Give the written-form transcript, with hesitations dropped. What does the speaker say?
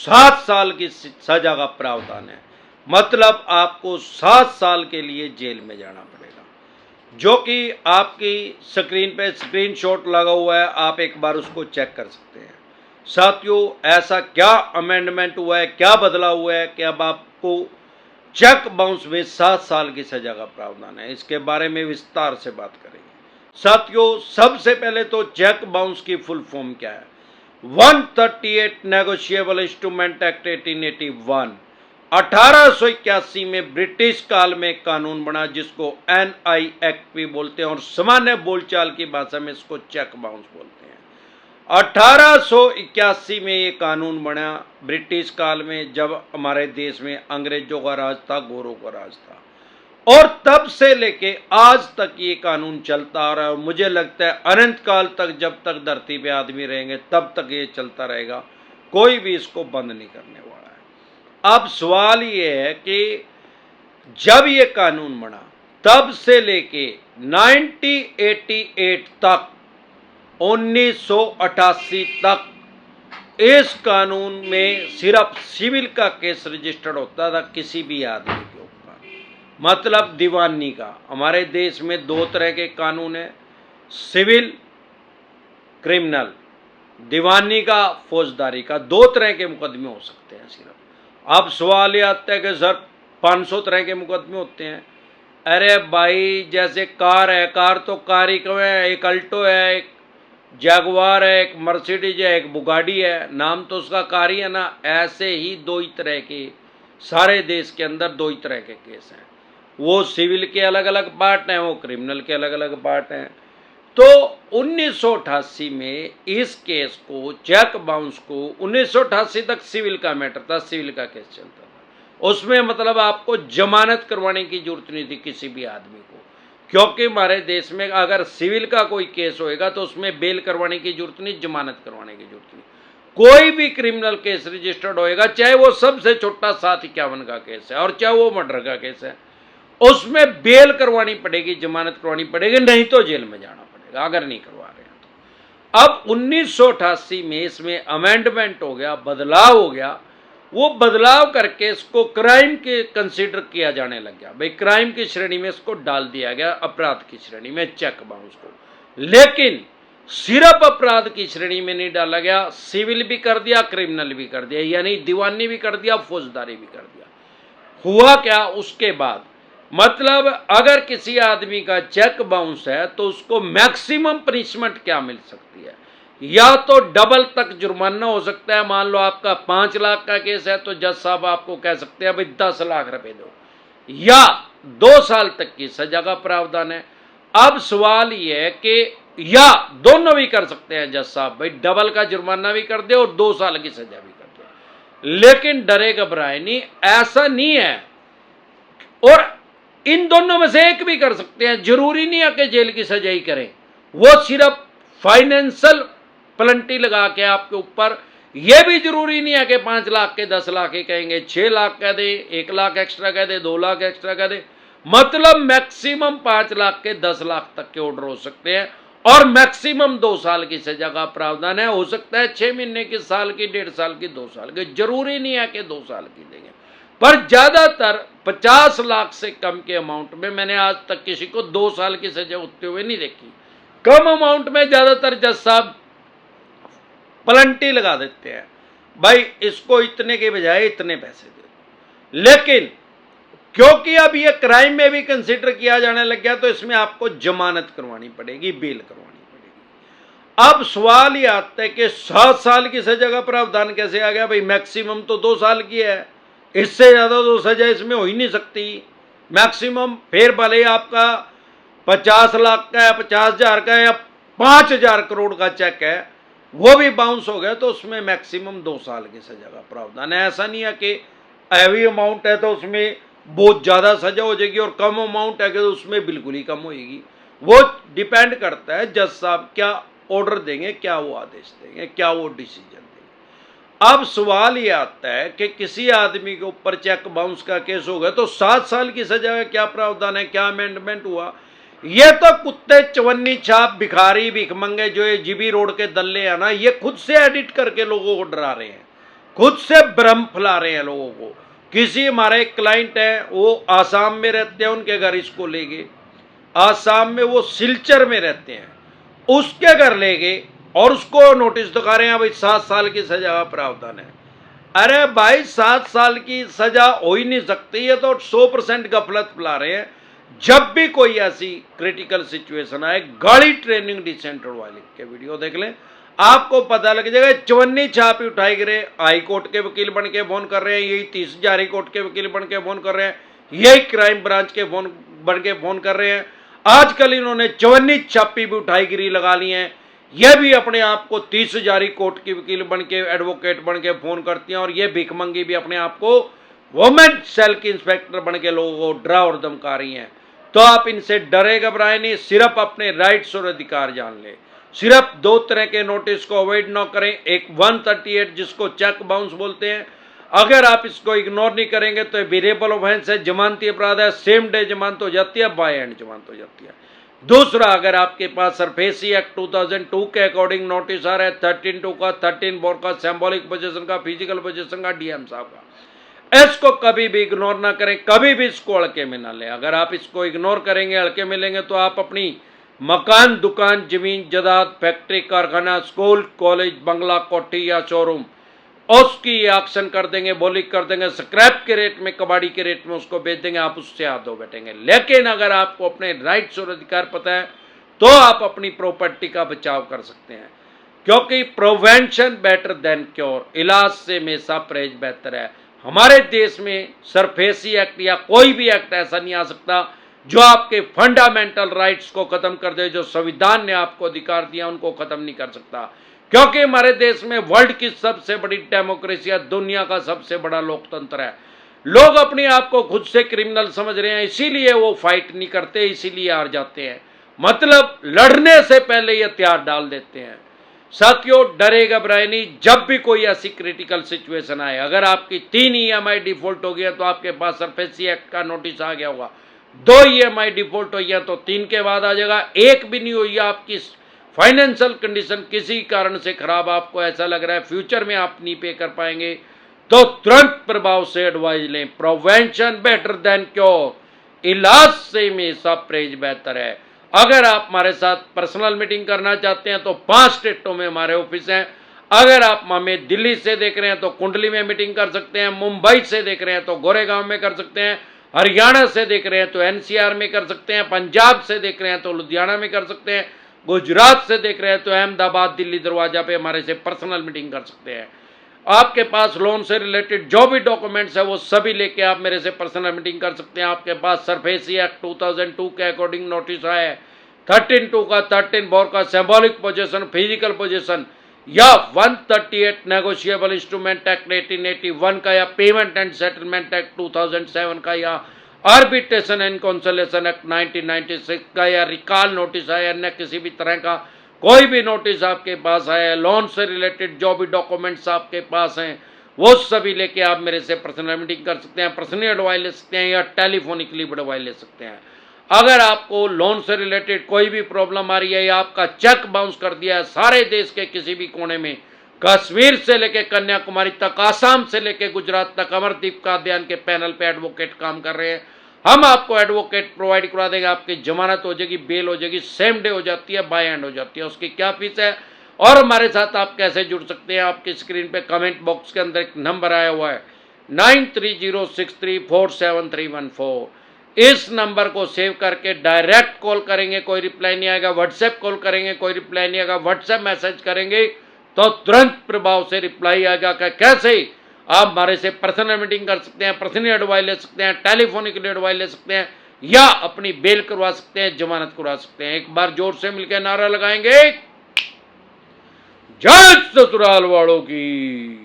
7 साल की सजा का प्रावधान है। मतलब आपको 7 साल के लिए जेल में जाना पड़ेगा, जो कि आपकी स्क्रीन पे स्क्रीनशॉट लगा हुआ है, आप एक बार उसको चेक कर सकते हैं। साथियों, ऐसा क्या अमेंडमेंट हुआ है, क्या बदलाव हुआ है कि अब आपको चेक बाउंस में 7 साल की सजा का प्रावधान है। इसके बारे में विस्तार से बात करेंगे। साथियों, सबसे पहले तो चेक बाउंस की फुल फॉर्म क्या है? 138 नेगोशिएबल इंस्ट्रूमेंट एक्ट 1881 1881 में ब्रिटिश काल में कानून बना, जिसको NI एक्ट भी बोलते हैं और सामान्य बोलचाल की भाषा में इसको चेक बाउंस बोलते हैं। 1881 में ये कानून बना ब्रिटिश काल में, जब हमारे देश में अंग्रेजों का राज था, गोरों का राज था, और तब से लेके आज तक ये कानून चलता आ रहा है। और मुझे लगता है अनंत काल तक, जब तक धरती पे आदमी रहेंगे तब तक ये चलता रहेगा, कोई भी इसको बंद नहीं करने वाला है। अब सवाल ये है कि जब ये कानून बना तब से लेके 1988 तक, 1988 तक इस कानून में सिर्फ सिविल का केस रजिस्टर्ड होता था किसी भी आदमी के ऊपर, मतलब दीवानी का। हमारे देश में 2 तरह के कानून है, सिविल, क्रिमिनल। दीवानी का, फौजदारी का, 2 तरह के मुकदमे हो सकते हैं सिर्फ। अब सवाल ये आता है कि सर 500 तरह के मुकदमे होते हैं। अरे भाई, जैसे कार है, कार तो कार ही क्यों है, एक अल्टो है, एक जैगवार है, एक मर्सिडीज है, एक बुगाडी है, नाम तो उसका कार ही है ना। ऐसे ही 2 ही तरह के, सारे देश के अंदर 2 ही तरह के केस हैं। वो सिविल के अलग अलग पार्ट हैं, वो क्रिमिनल के अलग अलग पार्ट हैं। तो 1988 में इस केस को, चेक बाउंस को, 1988 तक सिविल का मैटर था, सिविल का केस चलता था। उसमें मतलब आपको जमानत करवाने की जरूरत नहीं थी किसी भी आदमी को, क्योंकि हमारे देश में अगर सिविल का कोई केस होएगा तो उसमें बेल करवाने की जरूरत नहीं, जमानत करवाने की जरूरत नहीं। कोई भी क्रिमिनल केस रजिस्टर्ड होएगा, चाहे वो सबसे छोटा 751 का केस है और चाहे वो मर्डर का केस है, उसमें बेल करवानी पड़ेगी, जमानत करवानी पड़ेगी, नहीं तो जेल में जाना पड़ेगा अगर नहीं करवा रहे हैं तो। अब 1988 में इसमें अमेंडमेंट हो गया, बदलाव हो गया। वो बदलाव करके इसको क्राइम के कंसीडर किया जाने लग गया। भाई, क्राइम की श्रेणी में इसको डाल दिया गया, अपराध की श्रेणी में चेक बाउंस को। लेकिन सिर्फ अपराध की श्रेणी में नहीं डाला गया, सिविल भी कर दिया, क्रिमिनल भी कर दिया, यानी दीवानी भी कर दिया, फौजदारी भी कर दिया। हुआ क्या उसके बाद? मतलब अगर किसी आदमी का चेक बाउंस है तो उसको मैक्सिमम पनिशमेंट क्या मिल सकती है? या तो डबल तक जुर्माना हो सकता है। मान लो आपका 5 लाख का केस है तो जज साहब आपको कह सकते हैं भाई 10 लाख रुपए दो, या 2 साल तक की सजा का प्रावधान है। अब सवाल यह है कि या दोनों भी कर सकते हैं जज साहब, भाई डबल का जुर्माना भी कर दे और 2 साल की सजा भी कर दे। लेकिन डरे घबराए नहीं, ऐसा नहीं है। और इन दोनों में से एक भी कर सकते हैं, जरूरी नहीं है कि जेल की सजा ही करें। वो सिर्फ फाइनेंशियल पेनल्टी लगा के आपके ऊपर, यह भी जरूरी नहीं है कि 5 लाख के 10 लाख ही कहेंगे, 6 लाख कह दे, 1 लाख एक्स्ट्रा कह दे, 2 लाख एक्स्ट्रा कह दे। मतलब मैक्सिमम 5 लाख के 10 लाख तक के ऑर्डर हो सकते हैं और मैक्सिमम 2 साल की सजा का प्रावधान है। हो सकता है 6 महीने की, साल की, 1.5 साल की, 2 साल की, जरूरी नहीं है कि 2 साल की देंगे। पर ज्यादातर 50 लाख से कम के अमाउंट में मैंने आज तक किसी को 2 साल की सजा होते हुए नहीं देखी। कम अमाउंट में ज्यादातर जज साहब पेनल्टी लगा देते हैं, भाई इसको इतने के बजाय इतने पैसे दे। लेकिन क्योंकि अब ये क्राइम में भी कंसीडर किया जाने लग गया तो इसमें आपको जमानत करवानी पड़ेगी, बेल करवानी पड़ेगी। अब सवाल ये आता है कि 7 साल की सजा का प्रावधान कैसे आ गया? भाई मैक्सिमम तो 2 साल की है, इससे ज्यादा तो सजा इसमें हो ही नहीं सकती। मैक्सिमम फिर भले ही आपका 50 लाख का है, 50,000 का है या 5,000 करोड़ का चेक है, वो भी बाउंस हो गया तो उसमें मैक्सिमम 2 साल की सजा का प्रावधान है। ऐसा नहीं है कि हैवी अमाउंट है तो उसमें बहुत ज्यादा सजा हो जाएगी और कम अमाउंट है तो उसमें बिल्कुल ही कम होगी। वो डिपेंड करता है जज साहब क्या ऑर्डर देंगे, क्या वो आदेश देंगे, क्या वो डिसीजन देंगे। अब सवाल ये आता है कि किसी आदमी के ऊपर चेक बाउंस का केस हो गया तो 7 साल की सजा का क्या प्रावधान है, क्या अमेंडमेंट हुआ? ये तो कुत्ते, चवन्नी छाप, भिखारी, भिखमंगे, जो ये जीबी रोड के दल्ले हैं ना, ये खुद से एडिट करके लोगों को डरा रहे हैं। खुद से भ्रम फैला रहे हैं लोगों को। किसी हमारे क्लाइंट हैं, वो आसाम में रहते हैं, उनके घर इसको ले गए, आसाम में वो सिलचर में रहते हैं, उसके घर ले गए और उसको नोटिस दिखा रहे हैं भाई 7 साल की सजा का प्रावधान है। अरे भाई 7 साल की सजा हो ही नहीं सकती, ये तो 100% गफलत फैला रहे हैं। जब भी कोई ऐसी क्रिटिकल सिचुएशन आए, गाड़ी ट्रेनिंग डिसेंटर वाले के वीडियो देख लें, आपको पता लग जाएगा। चवन्नी छापी उठाई गिरे, हाई कोर्ट के वकील बन के फोन कर रहे हैं, यही 30 हाई कोर्ट के वकील बन के फोन कर रहे हैं, यही क्राइम ब्रांच के फोन बन के फोन कर रहे हैं। आजकल इन्होंने चवन्नी छापी भी उठाई गिरी लगा ली है, यह भी अपने आप को 30 जारी कोर्ट की वकील बन के, एडवोकेट बन के फोन करती हैं, और ये भिखमंगी भी अपने आप को वुमेन सेल की इंस्पेक्टर बन के लोगों को डरा और धमका रही हैं। तो आप इनसे डरे घबराए नहीं, सिर्फ अपने राइट्स और अधिकार जान ले। सिर्फ 2 तरह के नोटिस को अवॉइड न करें, एक 138 जिसको चेक बाउंस बोलते हैं, अगर आप इसको इग्नोर नहीं करेंगे तो वेरिएबल ऑफेंस है, जमानती अपराध है, सेम डे जमानत हो जाती है, बाय एंड जमानत हो जाती है। दूसरा, अगर आपके पास सरफेसी एक्ट 2002 के अकॉर्डिंग नोटिस आ रहा है, 13(2) का, 13(4) का, सिंबॉलिक पोजीशन का, फिजिकल पोजीशन का, डीएम साहब का, इसको कभी भी इग्नोर ना करें, कभी भी इसको हल्के में ना लें। अगर आप इसको इग्नोर करेंगे, हल्के में लेंगे, तो आप अपनी मकान, दुकान, जमीन जायदाद, फैक्ट्री, कारखाना, स्कूल, कॉलेज, बंगला, कोठी या शोरूम, उसकी एक्शन कर देंगे, बोली कर देंगे, स्क्रैप के रेट में, कबाड़ी के रेट में उसको बेच देंगे, आप उससे हाथ धो बैठेंगे। लेकिन अगर आपको अपने राइट्स और अधिकार पता है तो आप अपनी प्रॉपर्टी का बचाव कर सकते हैं, क्योंकि प्रिवेंशन बेटर देन क्योर, इलाज से हमेशा परहेज बेहतर है। हमारे देश में सरफेसी एक्ट या कोई भी एक्ट ऐसा नहीं आ सकता जो आपके फंडामेंटल राइट्स को खत्म कर दे, जो संविधान ने आपको अधिकार दिया उनको खत्म नहीं कर सकता, क्योंकि हमारे देश में वर्ल्ड की सबसे बड़ी डेमोक्रेसी है, दुनिया का सबसे बड़ा लोकतंत्र है। लोग अपने आप को खुद से क्रिमिनल समझ रहे हैं, इसीलिए वो फाइट नहीं करते, इसीलिए हार जाते हैं। मतलब लड़ने से पहले ये हथियार डाल देते हैं। साथियों, डरे घबराए नहीं, जब भी कोई ऐसी क्रिटिकल सिचुएशन आए, अगर आपकी 3 EMI डिफॉल्ट हो गया तो आपके पास सरफेसी एक्ट का नोटिस आ गया होगा, 2 EMI डिफॉल्ट हो गया तो 3 के बाद आ जाएगा, 1 भी नहीं हुई, आपकी फाइनेंशियल कंडीशन किसी कारण से खराब, आपको ऐसा लग रहा है फ्यूचर में आप नहीं पे कर पाएंगे, तो तुरंत प्रभाव से एडवाइस लें। प्रिवेंशन बेटर देन क्योर, इलाज से हमेशा परहेज बेहतर है। अगर आप हमारे साथ पर्सनल मीटिंग करना चाहते हैं तो 5 स्टेटों में हमारे ऑफिस हैं। अगर आप हमें दिल्ली से देख रहे हैं तो कुंडली में मीटिंग कर सकते हैं, मुंबई से देख रहे हैं तो गोरेगांव में कर सकते हैं, हरियाणा से देख रहे हैं तो NCR में कर सकते हैं, पंजाब से देख रहे हैं तो लुधियाना में कर सकते हैं, गुजरात से देख रहे हैं तो अहमदाबाद, दिल्ली दरवाजा पे हमारे से पर्सनल मीटिंग कर सकते हैं। आपके पास लोन से रिलेटेड जो भी डॉक्यूमेंट्स है वो सभी लेके आप मेरे से पर्सनल मीटिंग कर सकते हैं। आपके पास सरफेसी एक्ट 2002 के अकॉर्डिंग नोटिस आया है, 13(2) का, 13(4) का, सिंबॉलिक पोजीशन, फिजिकल पोजीशन, या 138 नेगोशिएबल इंस्ट्रूमेंट एक्ट 1881 का, या पेमेंट एंड सेटलमेंट एक्ट 2007 का, या आर्बिट्रेशन एंड कंसोलिडेशन एक्ट 1996 का, या रिकॉल नोटिस आया, अन्य किसी भी तरह का कोई भी नोटिस आपके पास आया, लोन से रिलेटेड जो भी डॉक्यूमेंट्स आपके पास हैं वो सभी लेके आप मेरे से पर्सनल मीटिंग कर सकते हैं, पर्सनल एडवाइस ले सकते हैं, या टेलीफोनिकली एडवाइस ले सकते हैं। अगर आपको लोन से रिलेटेड कोई भी प्रॉब्लम आ रही है, या आपका चेक बाउंस कर दिया है, सारे देश के किसी भी कोने में, कश्मीर से लेकर कन्याकुमारी तक, आसाम से लेकर गुजरात तक, अमरदीप का अध्ययन के पैनल पे एडवोकेट काम कर रहे हैं। हम आपको एडवोकेट प्रोवाइड करा देंगे, आपकी जमानत हो जाएगी, बेल हो जाएगी, सेम डे हो जाती है, बाय एंड हो जाती है। उसकी क्या फीस है और हमारे साथ आप कैसे जुड़ सकते हैं, आपकी स्क्रीन पे कमेंट बॉक्स के अंदर एक नंबर आया हुआ है 9306347314। इस नंबर को सेव करके डायरेक्ट कॉल करेंगे, कोई रिप्लाई नहीं आएगा, व्हाट्सएप कॉल करेंगे, कोई रिप्लाई नहीं आएगा, व्हाट्सएप मैसेज करेंगे तो तुरंत प्रभाव से रिप्लाई आएगा कि कैसे आप हमारे से पर्सनल मीटिंग कर सकते हैं, पर्सनल एडवाइस ले सकते हैं, टेलीफोनिक एडवाइस ले सकते हैं, या अपनी बेल करवा सकते हैं, जमानत करवा सकते हैं। एक बार जोर से मिलकर नारा लगाएंगे, जय ससुराल वालों की।